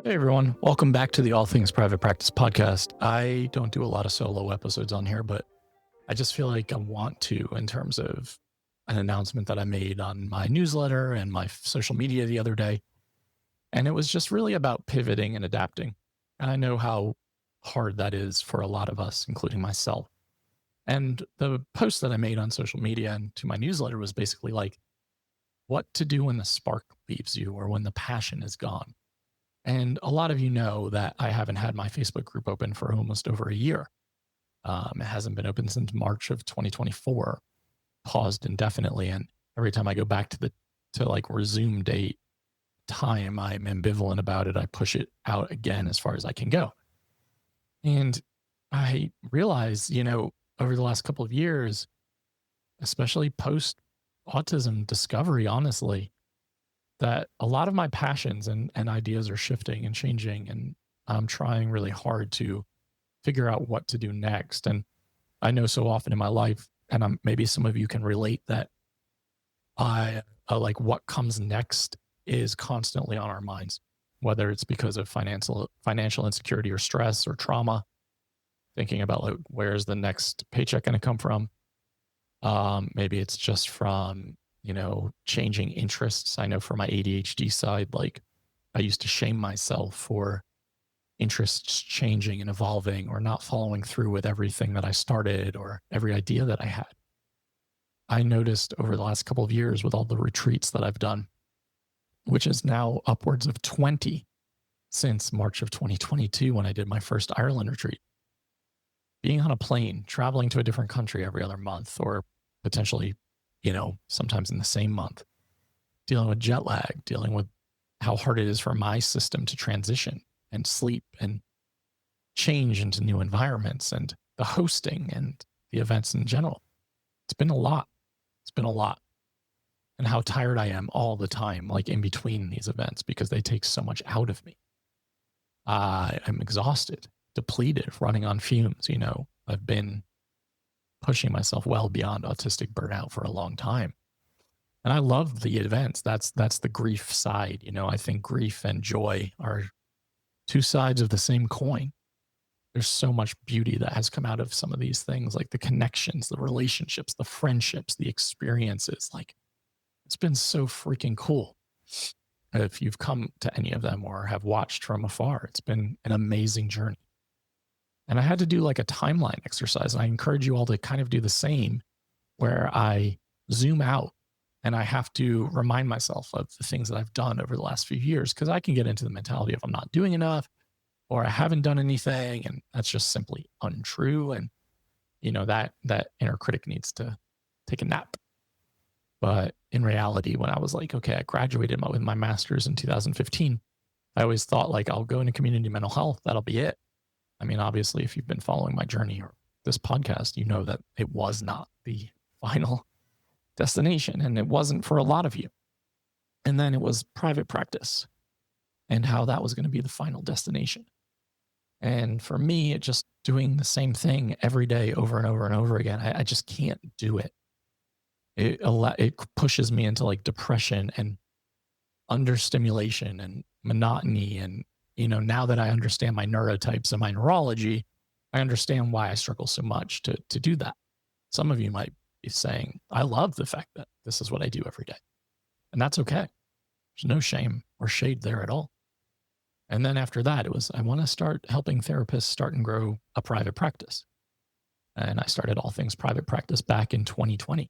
Hey everyone, welcome back to the All Things Private Practice podcast. I don't do a lot of solo episodes on here, but I just feel like I want to in terms of an announcement that I made on my newsletter and my social media the other day. And it was just really about pivoting and adapting. And I know how hard that is for a lot of us, including myself. And the post that I made on social media and to my newsletter was basically like, what to do when the spark leaves you or when the passion is gone. And a lot of you know that I haven't had my Facebook group open for almost over a year. It hasn't been open since March of 2024, paused indefinitely. And every time I go back to like resume date time, I'm ambivalent about it. I push it out again as far as I can go. And I realize, over the last couple of years, especially post autism discovery, honestly, that a lot of my passions and ideas are shifting and changing. And I'm trying really hard to figure out what to do next. And I know so often in my life, and maybe some of you can relate, that I like what comes next is constantly on our minds, whether it's because of financial insecurity or stress or trauma, thinking about like, where's the next paycheck going to come from? Maybe it's just from changing interests. I know for my ADHD side, like I used to shame myself for interests changing and evolving or not following through with everything that I started or every idea that I had. I noticed over the last couple of years with all the retreats that I've done, which is now upwards of 20 since March of 2022 when I did my first Ireland retreat, being on a plane, traveling to a different country every other month or potentially sometimes in the same month, dealing with jet lag, dealing with how hard it is for my system to transition and sleep and change into new environments and the hosting and the events in general. It's been a lot. It's been a lot. And how tired I am all the time, like in between these events, because they take so much out of me. I'm exhausted, depleted, running on fumes. I've been pushing myself well beyond autistic burnout for a long time. And I love the events. That's the grief side. I think grief and joy are two sides of the same coin. There's so much beauty that has come out of some of these things, like the connections, the relationships, the friendships, the experiences. Like it's been so freaking cool. If you've come to any of them or have watched from afar, it's been an amazing journey. And I had to do like a timeline exercise. And I encourage you all to kind of do the same, where I zoom out and I have to remind myself of the things that I've done over the last few years, because I can get into the mentality of I'm not doing enough or I haven't done anything. And that's just simply untrue. And, that inner critic needs to take a nap. But in reality, when I was like, okay, I graduated with my master's in 2015, I always thought like, I'll go into community mental health. That'll be it. I mean, obviously, if you've been following my journey or this podcast, you know that it was not the final destination, and it wasn't for a lot of you. And then it was private practice and how that was going to be the final destination. And for me, it just doing the same thing every day over and over and over again, I just can't do it. It pushes me into like depression and understimulation and monotony. And now that I understand my neurotypes and my neurology, I understand why I struggle so much to do that. Some of you might be saying, I love the fact that this is what I do every day. And that's okay. There's no shame or shade there at all. And then after that, it was, I want to start helping therapists start and grow a private practice. And I started All Things Private Practice back in 2020.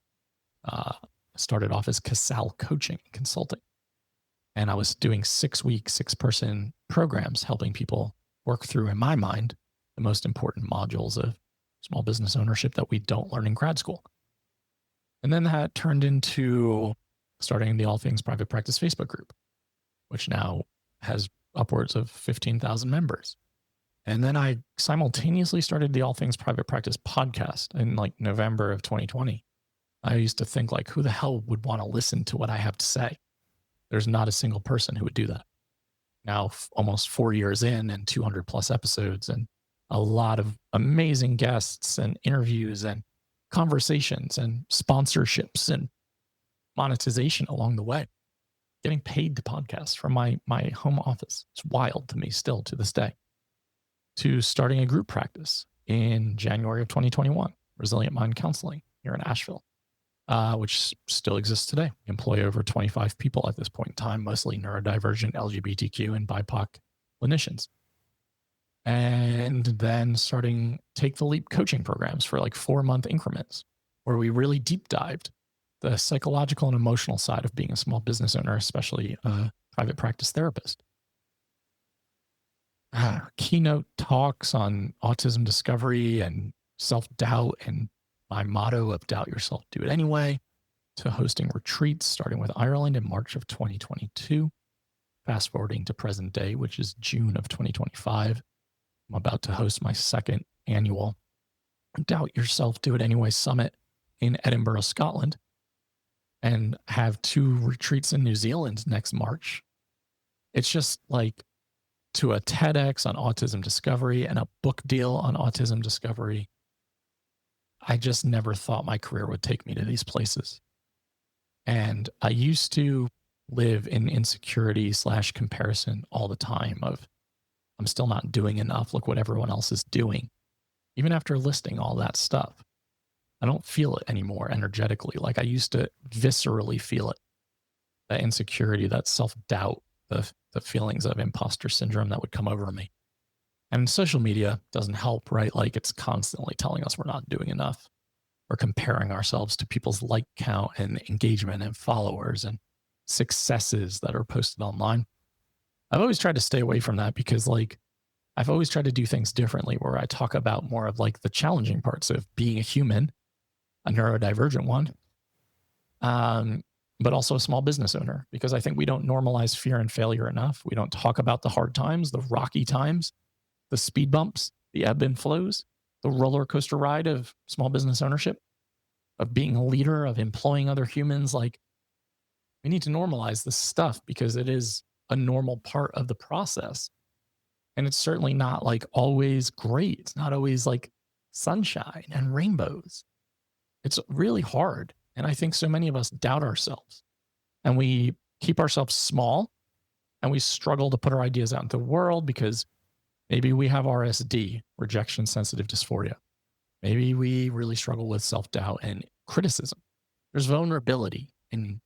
Started off as Casale coaching and consulting. And I was doing 6-week, 6-person programs, helping people work through, in my mind, the most important modules of small business ownership that we don't learn in grad school. And then that turned into starting the All Things Private Practice Facebook group, which now has upwards of 15,000 members. And then I simultaneously started the All Things Private Practice podcast in like November of 2020. I used to think like, who the hell would want to listen to what I have to say? There's not a single person who would do that. Now, almost 4 years in and 200 plus episodes and a lot of amazing guests and interviews and conversations and sponsorships and monetization along the way. getting paid to podcast from my home office. It's wild to me still to this day. To starting a group practice in January of 2021, Resilient Mind Counseling here in Asheville, which still exists today. We employ over 25 people at this point in time, mostly neurodivergent, LGBTQ, and BIPOC clinicians. And then starting Take the Leap coaching programs for like 4-month increments, where we really deep dived the psychological and emotional side of being a small business owner, especially a private practice therapist. Keynote talks on autism discovery and self-doubt, and my motto of doubt yourself, do it anyway, to hosting retreats starting with Ireland in March of 2022. Fast forwarding to present day, which is June of 2025. I'm about to host my second annual Doubt Yourself, Do It Anyway summit in Edinburgh, Scotland, and have 2 retreats in New Zealand next March. It's just like, to a TEDx on autism discovery and a book deal on autism discovery. I just never thought my career would take me to these places. And I used to live in insecurity / comparison all the time of, I'm still not doing enough. Look what everyone else is doing. Even after listing all that stuff, I don't feel it anymore energetically. Like I used to viscerally feel it. That insecurity, that self-doubt, the feelings of imposter syndrome that would come over me. And social media doesn't help, right? Like it's constantly telling us we're not doing enough. We're comparing ourselves to people's like count and engagement and followers and successes that are posted online. I've always tried to stay away from that because like I've always tried to do things differently, where I talk about more of like the challenging parts of being a human, a neurodivergent one, but also a small business owner, because I think we don't normalize fear and failure enough. We don't talk about the hard times, the rocky times, the speed bumps, the ebb and flows, the roller coaster ride of small business ownership, of being a leader, of employing other humans. Like we need to normalize this stuff because it is a normal part of the process. And it's certainly not like always great. It's not always like sunshine and rainbows. It's really hard. And I think so many of us doubt ourselves and we keep ourselves small and we struggle to put our ideas out into the world because maybe we have RSD, rejection sensitive dysphoria. Maybe we really struggle with self-doubt and criticism. There's vulnerability in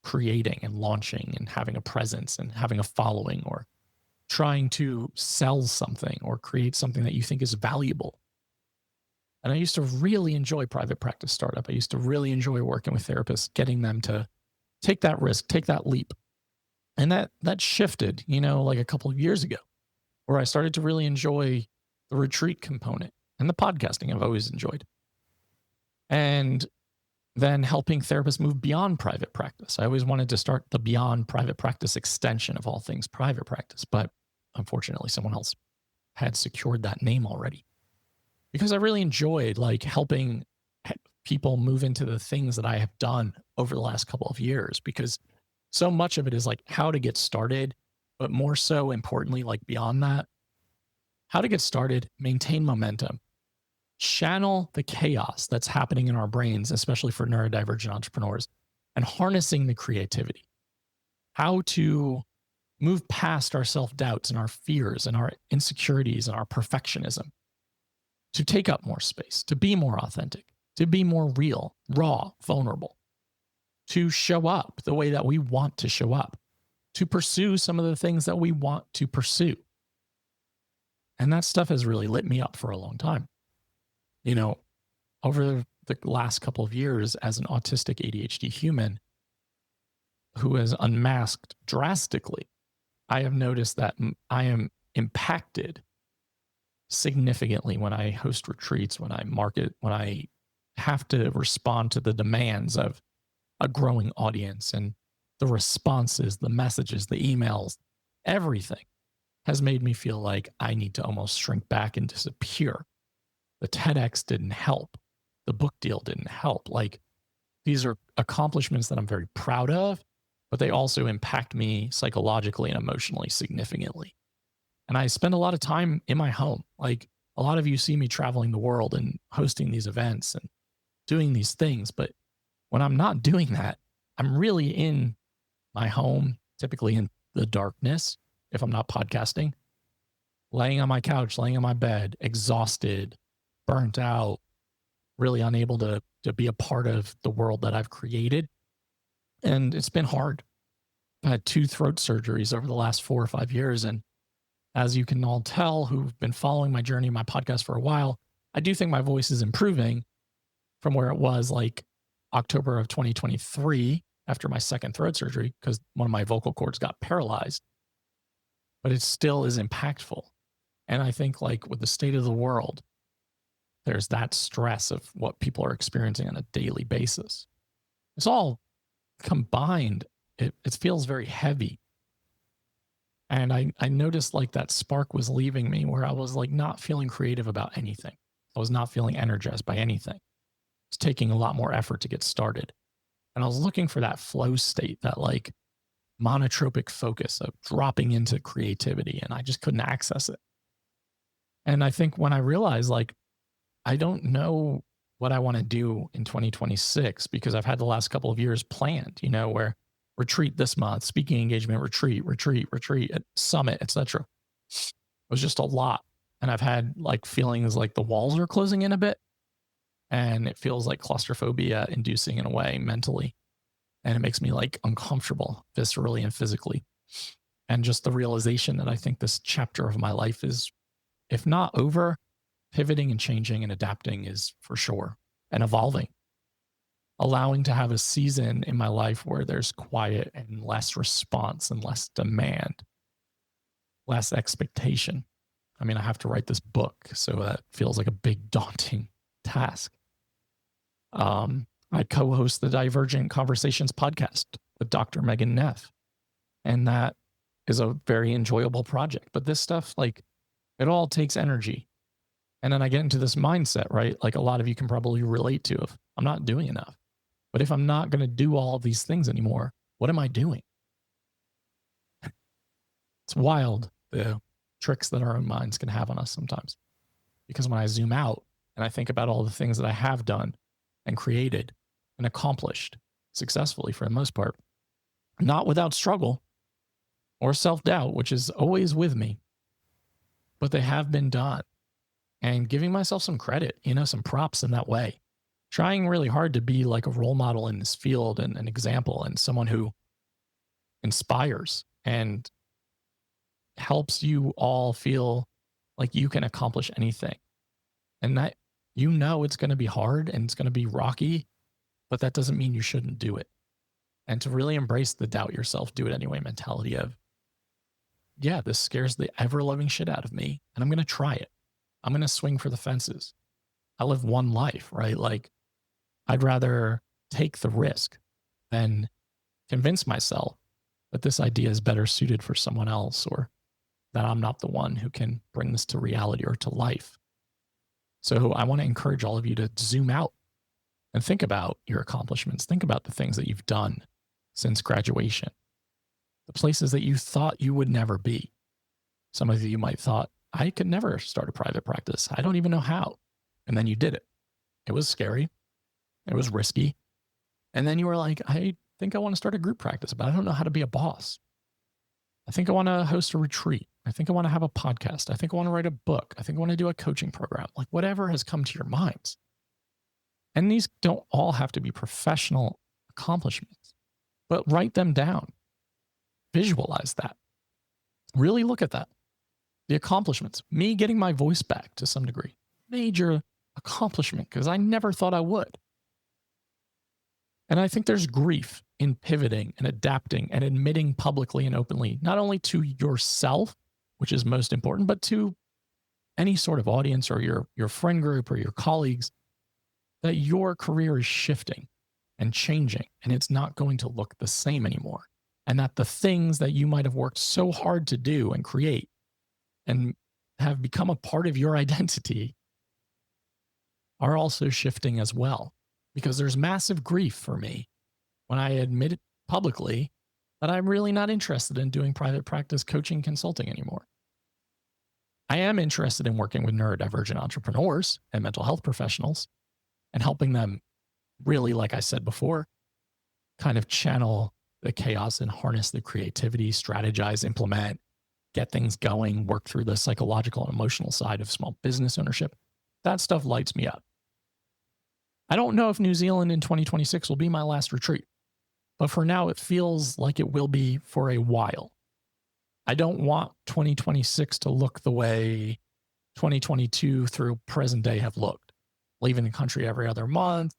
creating and launching and having a presence and having a following, or trying to sell something or create something that you think is valuable. And I used to really enjoy private practice startup. I used to really enjoy working with therapists, getting them to take that risk, take that leap. And that shifted, like a couple of years ago, where I started to really enjoy the retreat component and the podcasting I've always enjoyed. And then helping therapists move beyond private practice. I always wanted to start the beyond private practice extension of all things private practice, but unfortunately someone else had secured that name already. Because I really enjoyed like helping people move into the things that I have done over the last couple of years, because so much of it is like how to get started, but more so importantly, like beyond that, how to get started, maintain momentum, channel the chaos that's happening in our brains, especially for neurodivergent entrepreneurs, and harnessing the creativity, how to move past our self-doubts and our fears and our insecurities and our perfectionism, to take up more space, to be more authentic, to be more real, raw, vulnerable, to show up the way that we want to show up, to pursue some of the things that we want to pursue. And that stuff has really lit me up for a long time. Over the last couple of years as an autistic ADHD human who has unmasked drastically, I have noticed that I am impacted significantly when I host retreats, when I market, when I have to respond to the demands of a growing audience, and the responses, the messages, the emails, everything has made me feel like I need to almost shrink back and disappear. The TEDx didn't help. The book deal didn't help. Like, these are accomplishments that I'm very proud of, but they also impact me psychologically and emotionally significantly. And I spend a lot of time in my home. Like, a lot of you see me traveling the world and hosting these events and doing these things. But when I'm not doing that, I'm really in my home, typically in the darkness, if I'm not podcasting, laying on my couch, laying on my bed, exhausted, burnt out, really unable to be a part of the world that I've created. And it's been hard. I had 2 throat surgeries over the last 4 or 5 years. And as you can all tell, who've been following my journey, my podcast for a while, I do think my voice is improving from where it was like October of 2023 after my second throat surgery, because one of my vocal cords got paralyzed, but it still is impactful. And I think like with the state of the world, there's that stress of what people are experiencing on a daily basis. It's all combined. It feels very heavy. And I noticed like that spark was leaving me where I was like not feeling creative about anything. I was not feeling energized by anything. It's taking a lot more effort to get started. And I was looking for that flow state, that like monotropic focus of dropping into creativity, and I just couldn't access it. And I think when I realized like, I don't know what I want to do in 2026 because I've had the last couple of years planned, where retreat this month, speaking engagement, retreat, summit, etc. It was just a lot. And I've had like feelings like the walls are closing in a bit, and it feels like claustrophobia inducing in a way mentally. And it makes me like uncomfortable viscerally and physically. And just the realization that I think this chapter of my life is, if not over, pivoting and changing and adapting is for sure, and evolving. Allowing to have a season in my life where there's quiet and less response and less demand, less expectation. I mean, I have to write this book, so that feels like a big daunting task. I co-host the Divergent Conversations podcast with Dr. Megan Neff, and that is a very enjoyable project. But this stuff, like, it all takes energy. And then I get into this mindset, right? Like a lot of you can probably relate to, of I'm not doing enough. But if I'm not going to do all of these things anymore, what am I doing? It's wild, the tricks that our own minds can have on us sometimes. Because when I zoom out and I think about all the things that I have done and created and accomplished successfully for the most part, not without struggle or self-doubt, which is always with me, but they have been done. And giving myself some credit, some props in that way. Trying really hard to be like a role model in this field and an example and someone who inspires and helps you all feel like you can accomplish anything. And that, it's going to be hard and it's going to be rocky, but that doesn't mean you shouldn't do it. And to really embrace the doubt yourself, do it anyway mentality of, yeah, this scares the ever-loving shit out of me, and I'm going to try it. I'm going to swing for the fences. I live one life, right? Like, I'd rather take the risk than convince myself that this idea is better suited for someone else, or that I'm not the one who can bring this to reality or to life. So I want to encourage all of you to zoom out and think about your accomplishments. Think about the things that you've done since graduation, the places that you thought you would never be. Some of you might thought, I could never start a private practice. I don't even know how. And then you did it. It was scary. It was risky. And then you were like, I think I want to start a group practice, but I don't know how to be a boss. I think I want to host a retreat. I think I want to have a podcast. I think I want to write a book. I think I want to do a coaching program. Like whatever has come to your minds. And these don't all have to be professional accomplishments, but write them down. Visualize that. Really look at that. The accomplishments, me getting my voice back to some degree, major accomplishment because I never thought I would. And I think there's grief in pivoting and adapting and admitting publicly and openly, not only to yourself, which is most important, but to any sort of audience or your friend group or your colleagues, that your career is shifting and changing and it's not going to look the same anymore. And that the things that you might have worked so hard to do and create and have become a part of your identity are also shifting as well. Because there's massive grief for me when I admit it publicly that I'm really not interested in doing private practice coaching consulting anymore. I am interested in working with neurodivergent entrepreneurs and mental health professionals and helping them really, like I said before, kind of channel the chaos and harness the creativity, strategize, implement, get things going, work through the psychological and emotional side of small business ownership. That stuff lights me up. I don't know if New Zealand in 2026 will be my last retreat, but for now, it feels like it will be for a while. I don't want 2026 to look the way 2022 through present day have looked. Leaving the country every other month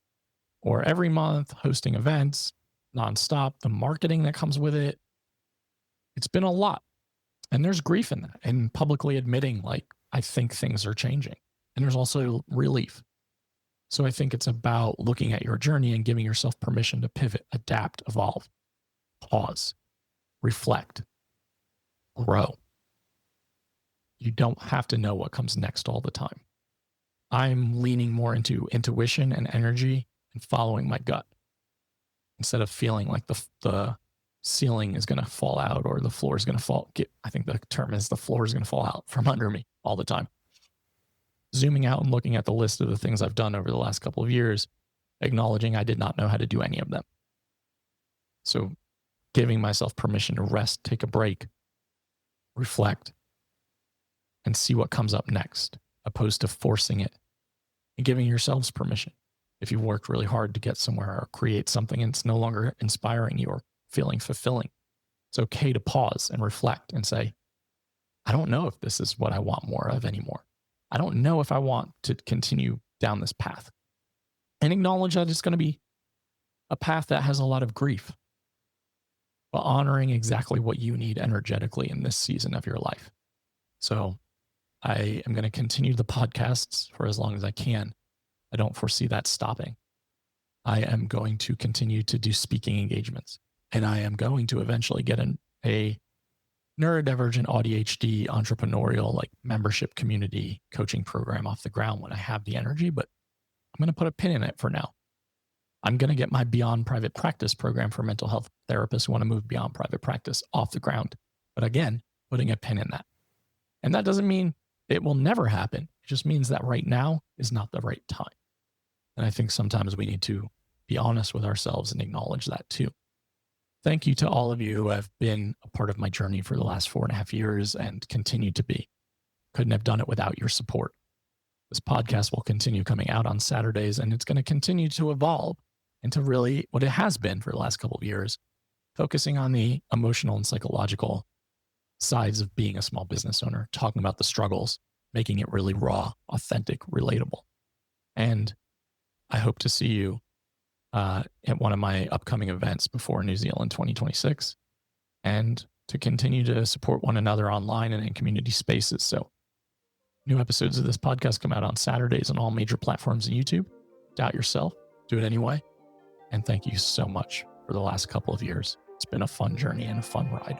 or every month, hosting events nonstop, the marketing that comes with it. It's been a lot. And there's grief in that, and publicly admitting, like, I think things are changing. And there's also relief. So I think it's about looking at your journey and giving yourself permission to pivot, adapt, evolve, pause, reflect, grow. You don't have to know what comes next all the time. I'm leaning more into intuition and energy and following my gut instead of feeling like the ceiling is going to fall out or the floor is going to fall. I think the term is the floor is going to fall out from under me all the time. Zooming out and looking at the list of the things I've done over the last couple of years, acknowledging I did not know how to do any of them. So giving myself permission to rest, take a break, reflect, and see what comes up next, opposed to forcing it and giving yourselves permission. If you've worked really hard to get somewhere or create something and it's no longer inspiring you or feeling fulfilling, it's okay to pause and reflect and say, I don't know if this is what I want more of anymore. I don't know if I want to continue down this path. And acknowledge that it's going to be a path that has a lot of grief, but honoring exactly what you need energetically in this season of your life. So I am going to continue the podcasts for as long as I can. I don't foresee that stopping. I am going to continue to do speaking engagements, and I am going to eventually get a neurodivergent ADHD entrepreneurial like membership community coaching program off the ground when I have the energy, but I'm going to put a pin in it for now. I'm going to get my Beyond Private Practice program for mental health therapists who want to move beyond private practice off the ground. But again, putting a pin in that. And that doesn't mean it will never happen. It just means that right now is not the right time. And I think sometimes we need to be honest with ourselves and acknowledge that too. Thank you to all of you who have been a part of my journey for the last 4.5 years and continue to be. Couldn't have done it without your support. This podcast will continue coming out on Saturdays, and it's going to continue to evolve into really what it has been for the last couple of years, focusing on the emotional and psychological sides of being a small business owner, talking about the struggles, making it really raw, authentic, relatable. And I hope to see you at one of my upcoming events before New Zealand 2026, and to continue to support one another online and in community spaces. So new episodes of this podcast come out on Saturdays on all major platforms and YouTube. Doubt yourself, do it anyway. And thank you so much for the last couple of years. It's been a fun journey and a fun ride.